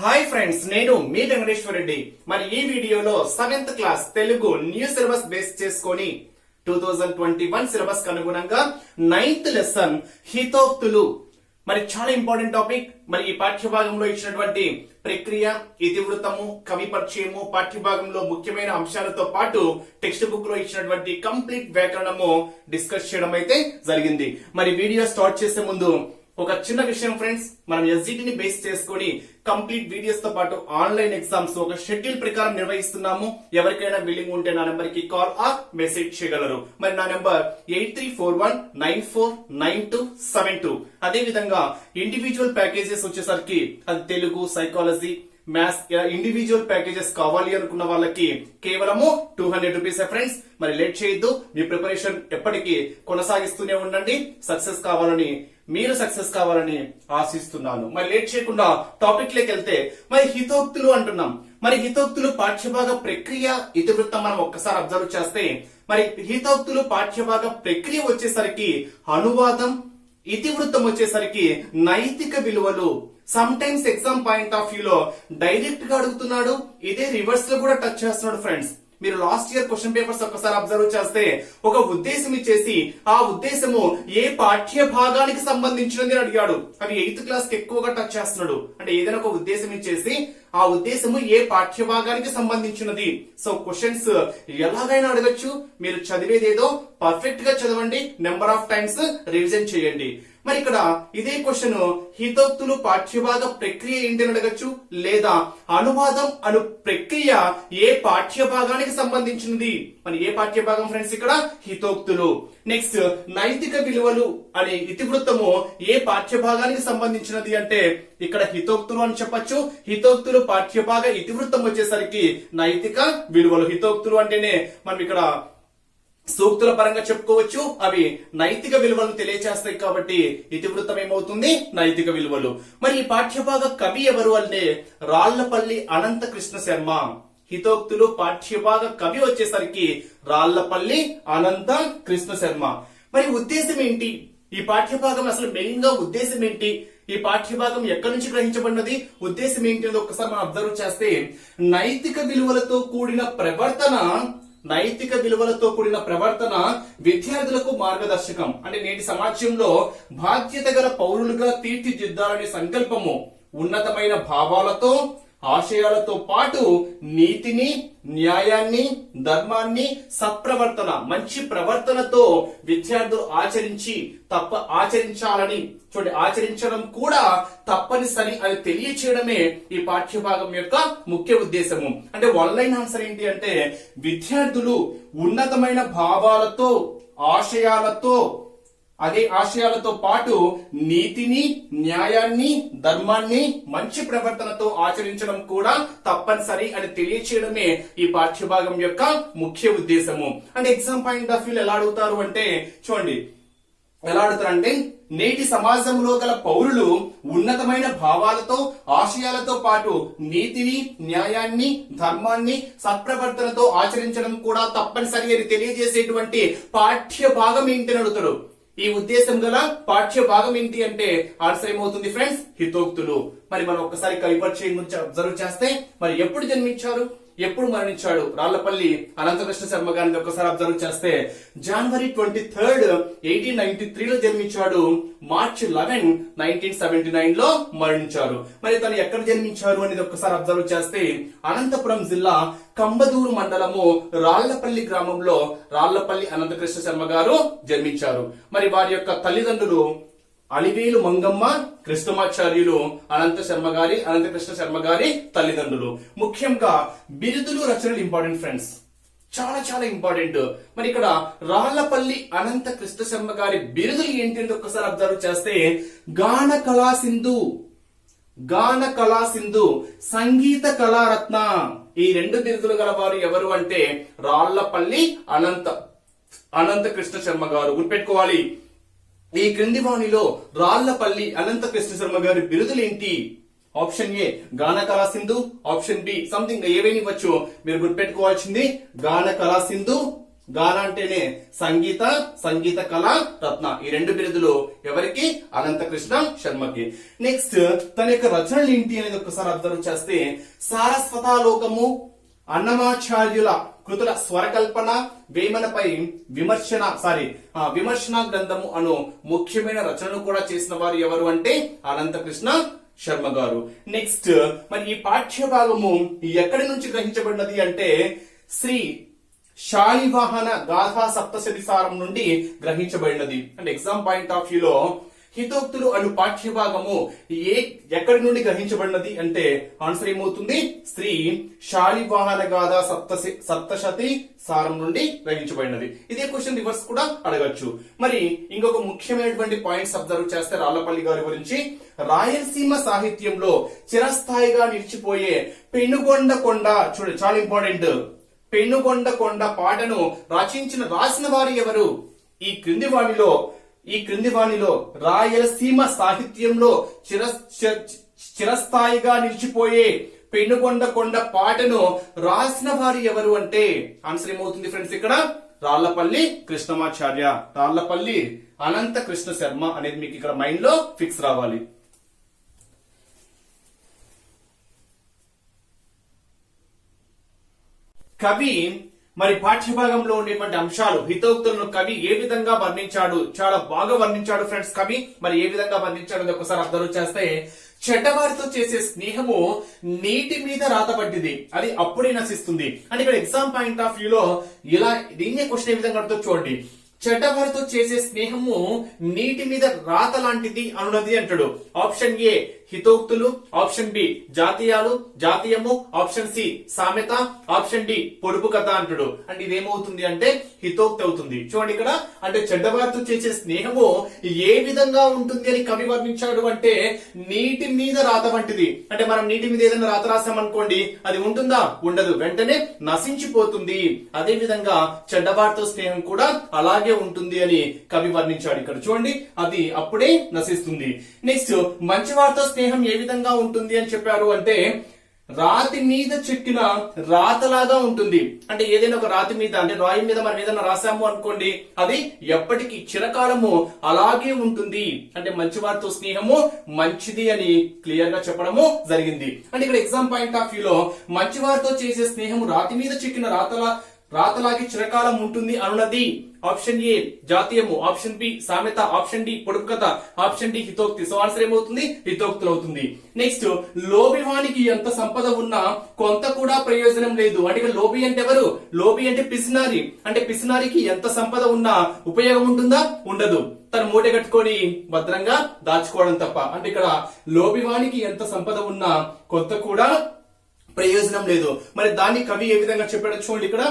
Hi friends, నేను మీ వెంకటేశ్వర రెడ్డి. మరి ఈ వీడియోలో 7th class Telugu new syllabus base చేసుకొని 2021 సిలబస్ కు అనుగుణంగా 9th లెసన్ హితోక్తులు మరి చాలా ఇంపార్టెంట్ టాపిక్. మరి ఈ పాఠ్యభాగంలో ఇచ్చినటువంటి ప్రక్రియ, ఇతివృత్తము, కవి పరిచయము, పాఠ్యభాగంలో ముఖ్యమైన అంశాలతో పాటు టెక్స్ట్ బుక్ లో ఇచ్చినటువంటి కంప్లీట్ వ్యాకరణము డిస్కస్ చేయడం అయితే జరిగింది. మరి వీడియో స్టార్ట్ చేసే ముందు ఒక చిన్న విషయం ఫ్రెండ్స్, మనం ఎస్జిటి ని బేస్ చేసుకొని కంప్లీట్ వీడియోస్ తో పాటు ఆన్లైన్ ఎగ్జామ్స్ ఒక షెడ్యూల్ ప్రకారం నిర్వహిస్తున్నాము. ఎవరికైనా బిల్లింగ్ ఉంటే నా నెంబర్ కి కాల్ ఆర్ మెసేజ్ చేయగలరు. మరి నా నెంబర్ 8341949272. అదే విధంగా ఇండివిజువల్ ప్యాకేజెస్ వచ్చేసరికి అది Telugu, psychology, maths individual packages కావాలి అనుకున్న వాళ్ళకి కేవలము 200 రూపీస్ ఫ్రెండ్స్. మరి లేట్ చేయొద్దు, మీ ప్రిపరేషన్ ఎప్పటికీ కొనసాగిస్తూనే ఉండండి. మీరు సక్సెస్ కావాలని ఆశిస్తున్నాను. మరి లేట్ చేయకుండా టాపిక్ లోకి వెళ్తే, మరి హితోక్తులు అంటున్నాం. మరి హితోక్తులు పాఠ్యభాగ ప్రక్రియ, ఇతివృత్తం మనం ఒక్కసారి అబ్జర్వ్ చేస్తే, మరి హితోక్తులు పాఠ్యభాగ ప్రక్రియ వచ్చేసరికి అనువాదం, ఇతివృత్తం వచ్చేసరికి నైతిక విలువలు. Some times exam point of view లో డైరెక్ట్ గా అడుగుతున్నాడు, ఇదే రివర్స్ లో కూడా టచ్ చేస్తున్నాడు ఫ్రెండ్స్. మీరు లాస్ట్ ఇయర్ క్వశ్చన్ పేపర్స్ ఒక్కసారి అబ్జర్వ్ చేస్తే ఒక ఉద్దేశం ఇచ్చేసి ఆ ఉద్దేశము ఏ పాఠ్య భాగానికి సంబంధించినది అడిగాడు. అవి 8th క్లాస్ కి ఎక్కువగా టచ్ చేస్తున్నాడు. అంటే ఏదైనా ఒక ఉద్దేశం ఇచ్చేసి ఆ ఉద్దేశము ఏ పాఠ్య భాగానికి సంబంధించినది. సో క్వశ్చన్స్ ఎలాగైనా అడగచ్చు. మీరు చదివేదేదో పర్ఫెక్ట్ గా చదవండి, నెంబర్ ఆఫ్ టైమ్స్ రివిజన్ చేయండి. మరి ఇక్కడ ఇదే క్వశ్చన్ హితోక్తులు పాఠ్యభాగ ప్రక్రియ ఏంటి అని అడగచ్చు, లేదా అనువాదం అను ప్రక్రియ ఏ పాఠ్య భాగానికి సంబంధించినది. మరి ఏ పాఠ్య భాగం ఫ్రెండ్స్? ఇక్కడ హితోక్తులు. నెక్స్ట్ నైతిక విలువలు అనే ఇతివృత్తము ఏ పాఠ్య భాగానికి సంబంధించినది అంటే ఇక్కడ హితోక్తులు అని చెప్పొచ్చు. హితోక్తులు పాఠ్యభాగ ఇతివృత్తం వచ్చేసరికి నైతిక విలువలు. హితోక్తులు అంటేనే మనం ఇక్కడ సూక్తుల పరంగా చెప్పుకోవచ్చు, అవి నైతిక విలువలను తెలియచేస్తాయి కాబట్టి ఇతివృత్తం ఏమవుతుంది? నైతిక విలువలు. మరి ఈ పాఠ్యభాగ కవి ఎవరు అంటే రాళ్లపల్లి అనంత కృష్ణ శర్మ. హితోక్తులు పాఠ్యభాగ కవి వచ్చేసరికి రాళ్లపల్లి అనంత కృష్ణ శర్మ. మరి ఉద్దేశం ఏంటి? ఈ పాఠ్యభాగం అసలు మెయిన్ గా ఉద్దేశం ఏంటి? ఈ పాఠ్యభాగం ఎక్కడి నుంచి గ్రహించబడినది, ఉద్దేశం ఏంటి అని ఒక్కసారి మనం అబ్జర్వ్ చేస్తే, నైతిక విలువలతో కూడిన ప్రవర్తన విద్యార్థులకు మార్గదర్శకం. అంటే నేటి సమాజంలో బాధ్యత గల పౌరులుగా తీర్చిదిద్దాలనే సంకల్పము ఉన్నతమైన భావాలతో, ఆశయాలతో పాటు నీతిని, న్యాయాన్ని, ధర్మాన్ని, సత్ప్రవర్తన, మంచి ప్రవర్తనతో విద్యార్థులు ఆచరించాలని ఆచరించడం కూడా తప్పనిసరి అని తెలియచేయడమే ఈ పాఠ్యభాగం యొక్క ముఖ్య ఉద్దేశము. అంటే ఆన్లైన్ ఆన్సర్ ఏంటి అంటే విద్యార్థులు ఉన్నతమైన భావాలతో, ఆశయాలతో పాటు నీతిని, న్యాయాన్ని, ధర్మాన్ని, మంచి ప్రవర్తనతో ఆచరించడం కూడా తప్పనిసరి అని తెలియచేయడమే ఈ పాఠ్యభాగం యొక్క ముఖ్య ఉద్దేశము. అంటే ఎగ్జామ్ పాయింట్ ఆఫ్ వ్యూ ఎలా అడుగుతారు అంటే చూడండి, ఎలా అడుగుతారంటే నేటి సమాజంలో గల పౌరులు ఉన్నతమైన భావాలతో, ఆశయాలతో పాటు నీతిని, న్యాయాన్ని, ధర్మాన్ని, సత్ప్రవర్తనతో ఆచరించడం కూడా తప్పనిసరి అని తెలియజేసేటువంటి పాఠ్య భాగం ఏంటి అని అడుగుతాడు. ఈ ఉద్దేశం గల పాఠ్య భాగం ఏంటి అంటే ఆన్సర్ ఏమవుతుంది ఫ్రెండ్స్? హితోక్తులు. మరి మనం ఒక్కసారి కవి పరిచయం గురించి అబ్జర్వ్ చేస్తే, మరి ఎప్పుడు జన్మించారు, ఎప్పుడు మరణించాడు రాళ్లపల్లి అనంతకృష్ణ శర్మ గారిని ఒక్కసారి అబ్జర్వ్ చేస్తే, జనవరి 23, 1893 లో జన్మించాడు. మార్చ్ 11, 1979 లో మరణించారు. మరి తను ఎక్కడ జన్మించారు అనేది ఒక్కసారి అబ్జర్వ్ చేస్తే, అనంతపురం జిల్లా కంబదూరు మండలము రాళ్లపల్లి గ్రామంలో రాళ్లపల్లి అనంతకృష్ణ శర్మ గారు జన్మించారు. మరి వారి యొక్క తల్లిదండ్రులు అలివేలు మంగమ్మ కృష్ణమాచార్యులు అనంతకృష్ణ శర్మ గారి తల్లిదండ్రులు. ముఖ్యంగా బిరుదులు, రచనలు ఇంపార్టెంట్ ఫ్రెండ్స్, చాలా చాలా ఇంపార్టెంట్. మరి ఇక్కడ రాళ్లపల్లి అనంత కృష్ణ శర్మ గారి బిరుదులు ఏంటి అని ఒక్కసారి అబ్జర్వ్ చేస్తే, గాన కళా సింధు, సంగీత కళారత్న. ఈ 2 బిరుదులు గల వారు ఎవరు అంటే రాళ్లపల్లి అనంత కృష్ణ శర్మ గారు. గుర్తుపెట్టుకోవాలి. ఈ క్రింది వాణిలో రాళ్లపల్లి అనంత కృష్ణ శర్మ గారి బిరుదులు ఏంటి? ఆప్షన్ ఏ గాన కళా సింధు, ఆప్షన్ బి సంథింగ్ ఏవైనా ఇవ్వచ్చు. మీరు గుర్తుపెట్టుకోవాల్సింది గాన కళా సింధు, గాన అంటేనే సంగీత, సంగీత కళా రత్న. ఈ రెండు బిరుదులు ఎవరికి? అనంతకృష్ణ శర్మకి. నెక్స్ట్ తన యొక్క రచనలు ఏంటి అనేది ఒకసారి అబ్జర్వ్ చేస్తే సారస్వతాలోకము, అన్నమాచార్యుల కృతుల స్వరకల్పన, వేమనపై విమర్శన గ్రంథము అను ముఖ్యమైన రచనలు కూడా చేసిన వారు ఎవరు అంటే అనంతకృష్ణ శర్మ గారు. నెక్స్ట్ మరి ఈ పాఠ్య భాగము ఎక్కడి నుంచి గ్రహించబడినది అంటే శ్రీ శాలివాహన గాథా సప్తశతి సారం నుండి గ్రహించబడినది. అంటే ఎగ్జామ్ పాయింట్ ఆఫ్ వ్యూలో హితోక్తులు అను పాఠ్య భాగము ఎక్కడి నుండి గ్రహించబడినది అంటే ఆన్సర్ ఏమవుతుంది? శ్రీ శాలివాహన గాథా సప్తశతి సారం నుండి గ్రహించబడినది. ఇదే క్వశ్చన్ రివర్స్ కూడా అడగచ్చు. మరి ఇంకొక ముఖ్యమైనటువంటి పాయింట్స్ అబ్జర్వ్ చేస్తే రాళ్లపల్లి గారి గురించి, రాయలసీమ సాహిత్యంలో చిరస్థాయిగా నిలిచిపోయే పెనుగొండ కొండ, చూడండి చాలా ఇంపార్టెంట్, పెనుగొండ కొండ పాటను రాసిన వారు ఎవరు? ఈ క్రింది వాణిలో రాయలసీమ సాహిత్యంలో చిరస్థాయిగా నిలిచిపోయే పెనుగొండ కొండ పాటను రాసిన వారు ఎవరు అంటే ఆన్సర్ ఏమవుతుంది ఫ్రెండ్స్? ఇక్కడ రాళ్లపల్లి కృష్ణమాచార్య, రాళ్లపల్లి అనంత కృష్ణ శర్మ అనేది మీకు ఇక్కడ మైండ్ లో ఫిక్స్ రావాలి. కవి మరి పాఠ్యభాగంలో ఉండేటువంటి అంశాలు, హితోక్తులను కవి ఏ విధంగా వర్ణించాడు? చాలా బాగా వర్ణించాడు ఫ్రెండ్స్ కవి. మరి ఏ విధంగా వర్ణించాడు ఒకసారి అబ్జర్వ్ చేస్తే, చెడ్డవారితో చేసే స్నేహము నీటి మీద రాతబడ్డిది, అది అప్పుడే నశిస్తుంది. అంటే ఇక్కడ ఎగ్జామ్ పాయింట్ ఆఫ్ వ్యూలో ఇలా దీన్నే క్వశ్చన్ ఏ విధంగా అడుగుతో చూడండి. చెడ్డవారితో చేసే స్నేహము నీటి మీద రాత లాంటిది అనున్నది అంటాడు. ఆప్షన్ ఏ హితోక్తులు, ఆప్షన్ బి జాతీయము, ఆప్షన్ సి సామెత, ఆప్షన్ డి పొడుపు కథ అంటాడు. అంటే ఇదేమవుతుంది అంటే హితోక్తి అవుతుంది. చూడండి ఇక్కడ అంటే చెడ్డవారితో చేసే స్నేహము ఏ విధంగా ఉంటుంది అని కవి వర్ణించాడు అంటే నీటి మీద రాత వంటిది. అంటే మనం నీటి మీద ఏదైనా రాత రాసామనుకోండి, అది ఉంటుందా? ఉండదు, వెంటనే నశించిపోతుంది. అదే విధంగా చెడ్డవారితో స్నేహం కూడా అలాగే ఉంటుంది అని కవి వర్ణించాడు. ఇక్కడ చూడండి అది అప్పుడే నశిస్తుంది. నెక్స్ట్ మంచివారితో స్నేహం ఏ విధంగా ఉంటుంది అని చెప్పారు అంటే రాతి మీద చెక్కిన రాతలాగా ఉంటుంది. అంటే ఏదైనా ఒక రాతి మీద అంటే రాయి మీద మనం ఏదైనా రాసాము అనుకోండి, అది ఎప్పటికీ చిరకాలము అలాగే ఉంటుంది. అంటే మంచివారితో స్నేహము మంచిది అని క్లియర్ గా చెప్పడము జరిగింది. అంటే ఇక్కడ ఎగ్జామ్ పాయింట్ ఆఫ్ వ్యూలో మంచివారితో చేసే స్నేహము రాతి మీద చెక్కిన రాతలాగి చిరకాలం ఉంటుంది అన్నది ఆప్షన్ ఏ జాతీయము, ఆప్షన్ బి సామెత, ఆప్షన్ డి పొడుపు కథ, ఆప్షన్ డి హితోక్తి. సో ఆన్సర్ ఏమవుతుంది? హితోక్తులు అవుతుంది. నెక్స్ట్ లోబివానికి ఎంత సంపద ఉన్నా కొంత కూడా ప్రయోజనం లేదు. అంటే లోబి అంటే ఎవరు? లోబి అంటే పిసినారి. అంటే పిసినారికి ఎంత సంపద ఉన్నా ఉపయోగం ఉంటుందా? ఉండదు. తను మూట కట్టుకొని భద్రంగా దాచుకోవడం తప్ప. అంటే ఇక్కడ లోబివానికి ఎంత సంపద ఉన్నా కొంత కూడా ప్రయోజనం లేదు. మరి దాన్ని కవి ఏ విధంగా చెప్పాడో చూడండి. ఇక్కడ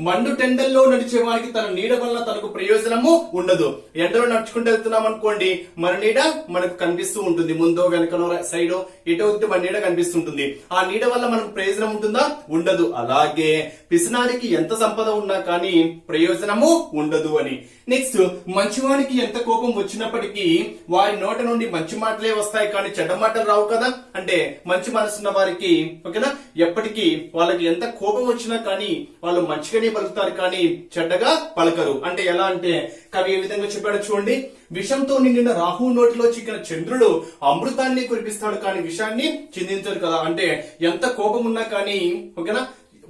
మండు టెండల్లో నడిచే వారికి తన నీడ వల్ల తనకు ప్రయోజనము ఉండదు. ఎండలో నడుచుకుంటూ వెళ్తున్నాం అనుకోండి, మన నీడ మనకు కనిపిస్తూ ఉంటుంది, ముందో వెనకనో సైడో ఎటో మన నీడ కనిపిస్తుంటుంది. ఆ నీడ వల్ల మనకు ప్రయోజనం ఉంటుందా? ఉండదు. అలాగే పిసినారికి ఎంత సంపద ఉన్నా కానీ ప్రయోజనము ఉండదు అని. నెక్స్ట్ మంచివానికి ఎంత కోపం వచ్చినప్పటికీ వారి నోట నుండి మంచి మాటలే వస్తాయి కానీ చెడ్డ మాటలు రావు కదా. అంటే మంచి మనసున్న వారికి ఓకేనా ఎప్పటికీ వాళ్ళకి ఎంత కోపం వచ్చినా కానీ వాళ్ళు మంచిగానే పలుకుతారు కానీ చెడ్డగా పలకరు. అంటే ఎలా అంటే కవి ఏ విధంగా చెప్పాడో చూడండి. విషంతో నిండిన రాహు నోటిలో చిక్కిన చంద్రుడు అమృతాన్ని కురిపిస్తాడు కానీ విషాన్ని చిందించడు కదా. అంటే ఎంత కోపం ఉన్నా కానీ ఓకేనా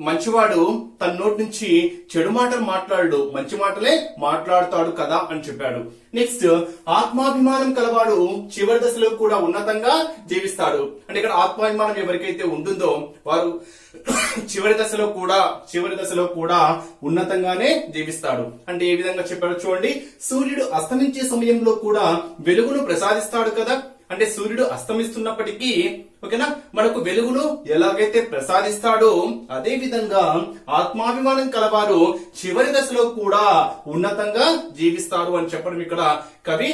మంచివాడు తన నోటి నుంచి చెడు మాటలు మాట్లాడు, మంచి మాటలే మాట్లాడుతాడు కదా అని చెప్పాడు. నెక్స్ట్ ఆత్మాభిమానం కలవాడు చివరి దశలో కూడా ఉన్నతంగా జీవిస్తాడు. అంటే ఇక్కడ ఆత్మాభిమానం ఎవరికైతే ఉంటుందో వారు చివరి దశలో కూడా ఉన్నతంగానే జీవిస్తాడు. అంటే ఏ విధంగా చెప్పాడో చూడండి. సూర్యుడు అస్తమించే సమయంలో కూడా వెలుగును ప్రసాదిస్తాడు కదా. అంటే సూర్యుడు అస్తమిస్తున్నప్పటికీ ఓకేనా మనకు వెలుగును ఎలాగైతే ప్రసాదిస్తాడో అదే విధంగా ఆత్మాభిమానం కలవారు చివరి దశలో కూడా ఉన్నతంగా జీవిస్తారు అని చెప్పడం ఇక్కడ కవి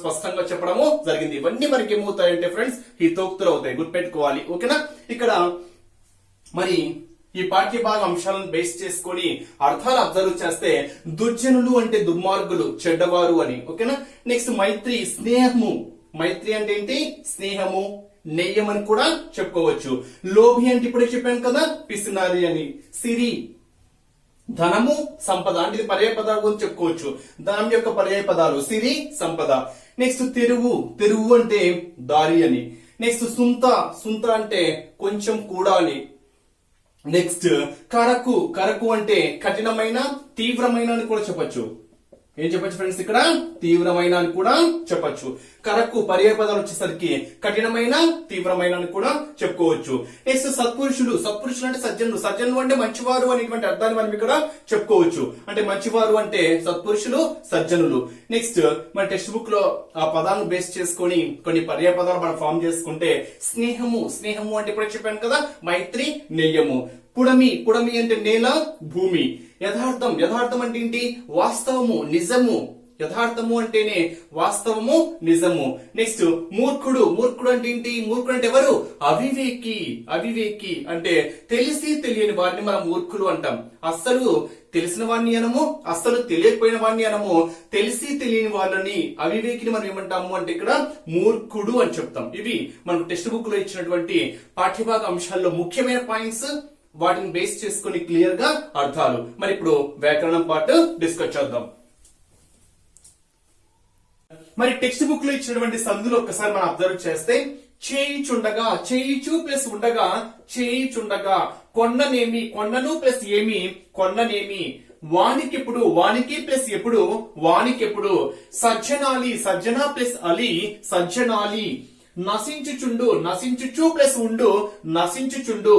స్పష్టంగా చెప్పడము జరిగింది. ఇవన్నీ మనకి ఏమవుతాయంటే ఫ్రెండ్స్ హితోక్తులు అవుతాయి, గుర్తుపెట్టుకోవాలి. ఓకేనా ఇక్కడ మరి ఈ పాఠ్య భాగ అంశాలను బేస్ చేసుకొని అర్థాలు అబ్జర్వ్ చేస్తే దుర్జనులు అంటే దుర్మార్గులు, చెడ్డవారు అని. ఓకేనా నెక్స్ట్ మైత్రి, స్నేహము. మైత్రి అంటే ఏంటి? స్నేహము, నెయ్యం అని కూడా చెప్పుకోవచ్చు. లోభి అంటే ఇప్పుడే చెప్పాను కదా పిసినారి అని. సిరి ధనము సంపద అంటే ఇది పర్యాయ పదాల గురించి చెప్పుకోవచ్చు. ధనం యొక్క పర్యాయ పదాలు సిరి సంపద. నెక్స్ట్ తెరువు, తెరువు అంటే దారి అని. నెక్స్ట్ సుంత, సుంత అంటే కొంచెం కూడా అని. నెక్స్ట్ కరకు, కరకు అంటే కఠినమైన తీవ్రమైన అని కూడా చెప్పొచ్చు. ఏం చెప్పొచ్చు ఫ్రెండ్స్, ఇక్కడ తీవ్రమైన అని కూడా చెప్పొచ్చు. కరకు పర్యాయ పదాలు వచ్చేసరికి కఠినమైన తీవ్రమైన అని కూడా చెప్పుకోవచ్చు. నెక్స్ట్ సత్పురుషులు, సత్పురుషులు అంటే సజ్జనులు, సజ్జనులు అంటే మంచివారు అనేటువంటి అర్థాన్ని మనం ఇక్కడ చెప్పుకోవచ్చు. అంటే మంచివారు అంటే సత్పురుషులు, సజ్జనులు. నెక్స్ట్ మన టెక్స్ట్ బుక్ లో ఆ పదాలను బేస్ చేసుకొని కొన్ని పర్యాయ పదాలు మనం ఫామ్ చేసుకుంటే స్నేహము, స్నేహము అంటే ఇప్పుడు చెప్పాను కదా మైత్రి, నెయ్యము. పుడమి, పుడమి అంటే నేల, భూమి. యథార్థం, యథార్థం అంటే ఏంటి, వాస్తవము, నిజము. యథార్థము అంటేనే వాస్తవము, నిజము. నెక్స్ట్ మూర్ఖుడు, మూర్ఖుడు అంటే ఏంటి, మూర్ఖుడు అంటే ఎవరు, అవివేకి. అవివేకి అంటే తెలిసి తెలియని వారిని మనం మూర్ఖులు అంటాం. అస్సలు తెలిసిన వాడిని అనము, అస్సలు తెలియకపోయిన వాడిని అనము. తెలిసి తెలియని వాళ్ళని, అవివేకిని మనం ఏమంటాము అంటే ఇక్కడ మూర్ఖుడు అని చెప్తాం. ఇవి మనకు టెక్స్ట్ బుక్ లో ఇచ్చినటువంటి పాఠ్యభాగ అంశాల్లో ముఖ్యమైన పాయింట్స్. వాటిని బేస్ చేసుకుని క్లియర్ గా అర్థాలు. మరి ఇప్పుడు వ్యాకరణం పార్ట్ డిస్కస్ చేద్దాం. మరి టెక్స్ట్ బుక్ లో ఇచ్చినటువంటి సందులు ఒక్కసారి మనం అబ్జర్వ్ చేస్తే చేయిచుండగా, చేయిచు ప్లస్ ఉండగా, చేయిచుండగా. కొన్ననేమి, కొన్నను ప్లస్ ఏమి, కొన్ననేమి. వానికెప్పుడు, వానికి ప్లస్ ఎప్పుడు, వానికెప్పుడు. సజ్జనాలి, సజ్జన ప్లస్ అలి, సజ్జనాలి. నశించుచుండు, నశించుచు ప్లస్ ఉండు, నశించుచుండు.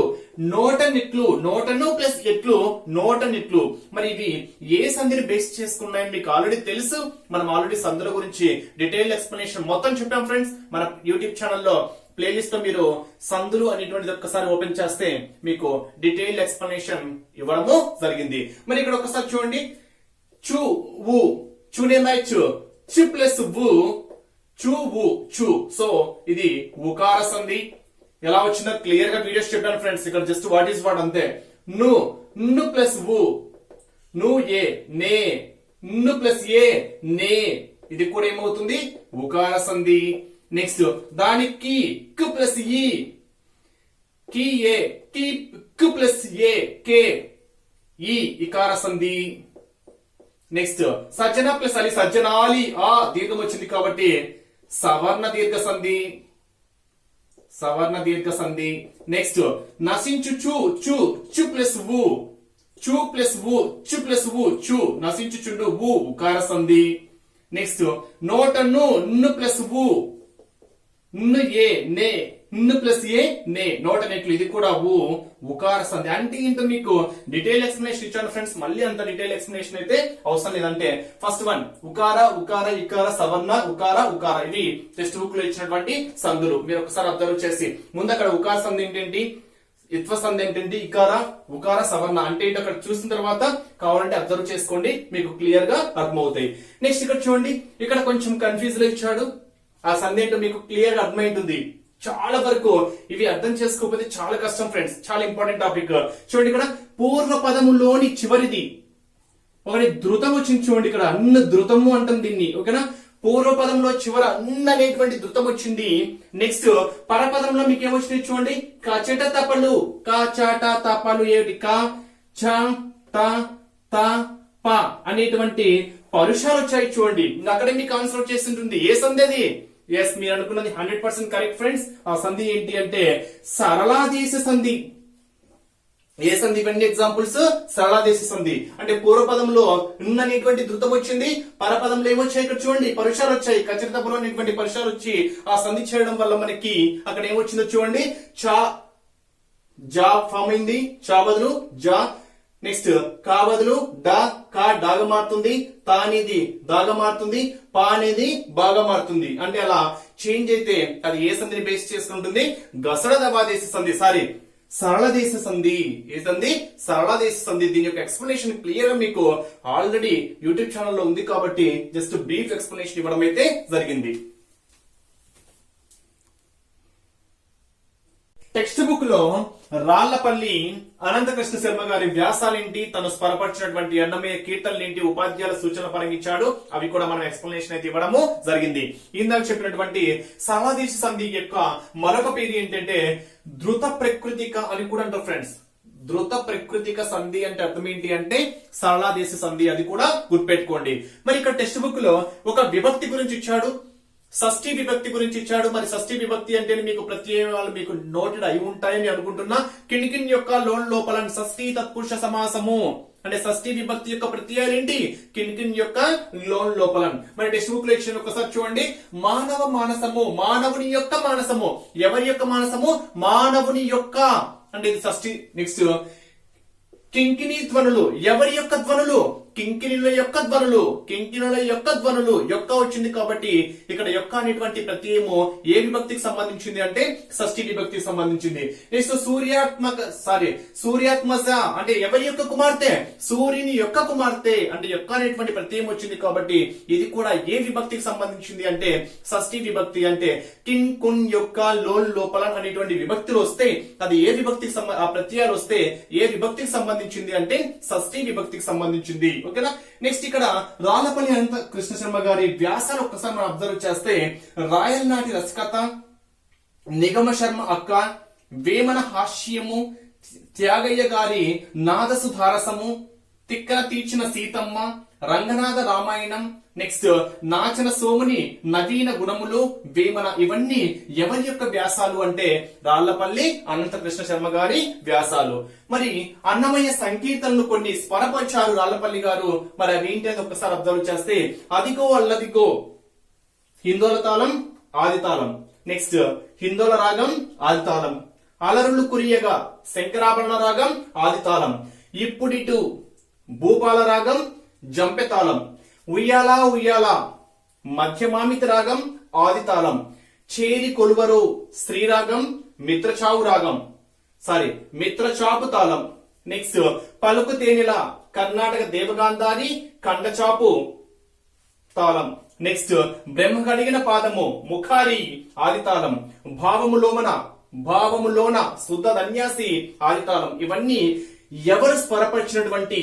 నోటనిట్లు, నోటను ప్లస్ ఎట్లు, నోటనిట్లు. మరి ఇవి ఏ సంధిని బేస్ చేసుకున్నాయని మీకు ఆల్రెడీ తెలుసు. మనం ఆల్రెడీ సంధుల గురించి డీటెయిల్ ఎక్స్ప్లెనేషన్ మొత్తం చెప్పాం ఫ్రెండ్స్. మన యూట్యూబ్ ఛానల్లో ప్లేలిస్ట్ లో మీరు సంధులు అనేటువంటిది ఒక్కసారి ఓపెన్ చేస్తే మీకు డీటెయిల్ ఎక్స్ప్లెనేషన్ ఇవ్వడము జరిగింది. మరి ఇక్కడ ఒకసారి చూడండి, చు వు, చునేమై చు, చు ప్లస్ వు, చు వు చు. సో ఇది ఉకార సంధి. ఎలా వచ్చిందో క్లియర్ గా వీడియోస్ చెప్పాను ఫ్రెండ్స్. ఇక్కడ జస్ట్ వాట్ ఈస్ వాట్ అంతే. ను, ను ప్లస్ వు, ను ఏ, నే. ను ప్లస్ ఏ, నే. ఇది కూడా ఏమవుతుంది, ఉకార సంధి. నెక్స్ట్ దానికి క్ ప్లస్ ఈ, కి ఏ, కి క్ ప్లస్ ఏ, కే. ఈ ఇకార సంధి. నెక్స్ట్ సజ్జన ప్లస్ అలి, సజ్జనాలి. ఆ దీర్ఘం వచ్చింది కాబట్టి సవర్ణ దీర్ఘ సంధి, సవర్ణ దీర్ఘ సంధి. నెక్స్ట్ నశించుచు, చు, చు ప్లస్ వు, చు ప్లస్ వు, చు ప్లస్ వు, చు. నశించుచుండు, వు ఉకార సంధి. నెక్స్ట్ నోటను, ను ప్లస్ వు, ను ఏ, నే. ను ప్లస్ ఏ, నే. నోటనెట్లు. ఇది కూడా వు ఉకార సంధి. అంటే ఏంటో మీకు డీటెయిల్ ఎక్స్ప్లెనేషన్ ఇచ్చాను ఫ్రెండ్స్. మళ్ళీ అంత డీటెయిల్ ఎక్స్ప్లెనేషన్ అయితే అవసరం లేదంటే ఫస్ట్ వన్ ఉకార, ఉకార, ఇకార, సవర్ణ, ఉకార, ఉకార. ఇవి టెక్స్ట్ బుక్ లో ఇచ్చినటువంటి సంధులు. మీరు ఒకసారి అబ్జర్వ్ చేసి ముందు అక్కడ ఉకార సంధి ఏంటంటి, ఇత్వ సంధి ఏంటంటే ఇకార, ఉకార, సవర్ణ అంటే ఏంటో అక్కడ చూసిన తర్వాత కావాలంటే అబ్జర్వ్ చేసుకోండి, మీకు క్లియర్ గా అర్థమవుతాయి. నెక్స్ట్ ఇక్కడ చూడండి, ఇక్కడ కొంచెం కన్ఫ్యూజ్ లో ఇచ్చాడు. ఆ సంధి ఏంటో మీకు క్లియర్ గా అర్థమైంటుంది. చాలా వరకు ఇవి అర్థం చేసుకోకపోతే చాలా కష్టం ఫ్రెండ్స్. చాలా ఇంపార్టెంట్ టాపిక్. చూడండి ఇక్కడ పూర్వ పదములోని చివరిది ఒకటి ధృతం వచ్చింది. చూడండి ఇక్కడ అన్న ధృతము అంటాం దీన్ని. ఓకేనా, పూర్వ పదంలో చివర అన్న అనేటువంటి ధృతం వచ్చింది. నెక్స్ట్ పరపదంలో మీకు ఏమొచ్చినాయి చూడండి, కచట తపలు, కచట తపలు. ఏమిటి, క చ ట త ప అనేటువంటి పరుషాలు వచ్చాయి చూడండి. అక్కడ మీకు ఆన్సర్ వచ్చేసి ఉంటుంది. ఏ సంధి అది? ఎస్, మీరు అనుకున్నది 100% కరెక్ట్ ఫ్రెండ్స్. ఆ సంధి ఏంటి అంటే సరళాదేశ సంధి. ఏ సంధి? ఇవన్నీ ఎగ్జాంపుల్స్ సరళాదేశ సంధి. అంటే పూర్వపదంలో ఉన్నటువంటి ధృతం వచ్చింది, పరపదంలో ఏమొచ్చాయి ఇక్కడ చూడండి, పరుషాలు వచ్చాయి. కచరితపురం అనేటువంటి పరుషాలు వచ్చి ఆ సంధి చేయడం వల్ల మనకి అక్కడ ఏమొచ్చిందో చూడండి, చా జా ఫామ్ అయింది, చా బదులు జా. నెక్స్ట్ కా బదులు డా, కా డాగా మారుతుంది, తా అనేది దాగా మారుతుంది, పా అనేది బాగా మారుతుంది. అంటే అలా చేంజ్ అయితే అది ఏ సంధిని బేస్ చేసుకుంటుంది? గసడ దవాదేశ సంధి. సారీ, సరళదేశ సంధి. ఏ సంధి? సరళదేశ సంధి. దీని యొక్క ఎక్స్ప్లెనేషన్ క్లియర్ గా మీకు ఆల్రెడీ యూట్యూబ్ ఛానల్లో ఉంది కాబట్టి జస్ట్ బ్రీఫ్ ఎక్స్ప్లెనేషన్ ఇవ్వడం అయితే జరిగింది. టెక్స్ట్ బుక్ లో రాళ్లపల్లి అనంతకృష్ణ శర్మ గారి వ్యాసాలేంటి, తను స్వరపరిచినటువంటి అన్నమయ్య కీర్తనలేంటి, ఉపాధ్యాయుల సూచన పరంగా అవి కూడా మనం ఎక్స్ప్లెనేషన్ అయితే ఇవ్వడము జరిగింది. ఇందాక చెప్పినటువంటి సరళదేశ సంధి యొక్క మరొక పేరు ఏంటంటే ధృత ప్రకృతిక అని కూడా అంటారు ఫ్రెండ్స్. ధృత ప్రకృతిక సంధి అంటే అర్థం ఏంటి అంటే సరళాదేశ సంధి, అది కూడా గుర్తుపెట్టుకోండి. మరి ఇక్కడ టెక్స్ట్ బుక్ లో ఒక విభక్తి గురించి ఇచ్చాడు, షష్ఠీ విభక్తి గురించి ఇచ్చాడు. మరి షష్ఠీ విభక్తి అంటే మీకు ప్రత్యయాలు మీకు నోటెడ్ అయి ఉంటాయని అనుకుంటున్నా. కిన్ యొక్క లోపల షష్ఠీ తత్పురుష సమాసము అంటే షష్ఠీ విభక్తి యొక్క ప్రత్యయాలు ఏంటి? కిన్ యొక్క లోపల. మరి టెక్స్ట్ బుక్ లో ఇచ్చిన ఒకసారి చూడండి. మానవ మానసము, మానవుని యొక్క మానసము. ఎవరి యొక్క మానసము? మానవుని యొక్క అంటే ఇది షష్ఠి. నెక్స్ట్ కింకిణీ ధ్వనులు. ఎవరి యొక్క ధ్వనులు? కింకిణుల యొక్క ధ్వనులు. కింకిణుల యొక్క ధ్వనులు యొక్క వచ్చింది కాబట్టి ఇక్కడ యొక్క అనేటువంటి ప్రత్యయము ఏ విభక్తికి సంబంధించింది అంటే షష్ఠి విభక్తికి సంబంధించింది. నెక్స్ట్ సూర్యాత్మజ అంటే ఎవరి యొక్క కుమార్తె? సూర్యుని యొక్క కుమార్తె అంటే యొక్క అనేటువంటి ప్రత్యయం వచ్చింది కాబట్టి ఇది కూడా ఏ విభక్తికి సంబంధించింది అంటే షష్ఠి విభక్తి. అంటే కిన్ కున్ యొక్క లోపల అనేటువంటి విభక్తులు వస్తే అది ఏ విభక్తికి ఆ ప్రత్యయాలు వస్తే ఏ విభక్తికి సంబంధించింది అంటే షష్ఠి విభక్తికి సంబంధించింది. ఓకేనా. నెక్స్ట్ ఇక్కడ రాళ్లపల్లి అనంత కృష్ణ శర్మ గారి వ్యాసాలు ఒక్కసారి మనం అబ్జర్వ్ చేస్తే రాయల్ నాటి రసకథ, నిగమ శర్మ అక్క, వేమన హాస్యము, త్యాగయ్య గారి నాదసుధారసము, తిక్కన తీర్చిన సీతమ్మ, రంగనాథ రామాయణం, నెక్స్ట్ నాచన సోముని నవీన గుణములు, వేమన, ఇవన్నీ ఎవరి యొక్క వ్యాసాలు అంటే రాళ్లపల్లి అనంత కృష్ణ శర్మ గారి వ్యాసాలు. మరి అన్నమయ్య సంకీర్తనలు కొన్ని స్వరపరిచారు రాళ్లపల్లి గారు. మరి అవి ఏంటి అని ఒకసారి అబ్జర్వ్ చేస్తే అదిగో అల్లదిగో హిందోల తాళం ఆది తాళం, నెక్స్ట్ హిందోల రాగం ఆది తాళం, అలరులు కురియగా శంకరాభరణ రాగం ఆది తాళం, ఇప్పుడిటు భూపాల రాగం జంపె తాళం, ఉయ్యాల ఉయ్యాల మధ్యమామితి రాగం ఆది తాళం, చేరి కొలువరు శ్రీరాగం మిత్రచాపు తాళం, నెక్స్ట్ పలుకు తేనెల కర్ణాటక దేవగాంధారి కండచాపు తాళం, నెక్స్ట్ బ్రహ్మ కడిగిన పాదము ముఖారి ఆది తాళం, భావములోన శుద్ధ ధన్యాసి ఆది తాళం. ఇవన్నీ ఎవరు స్వరపరిచినటువంటి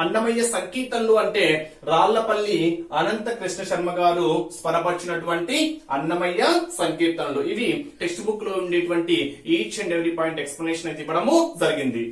అన్నమయ్య సంకీర్తనలు అంటే రాళ్లపల్లి అనంత కృష్ణ శర్మ గారు స్వరపరిచినటువంటి అన్నమయ్య సంకీర్తనలు. ఇవి టెక్స్ట్ బుక్ లో ఉండేటువంటి each and every point explanation అయితే ఇవ్వడము జరిగింది.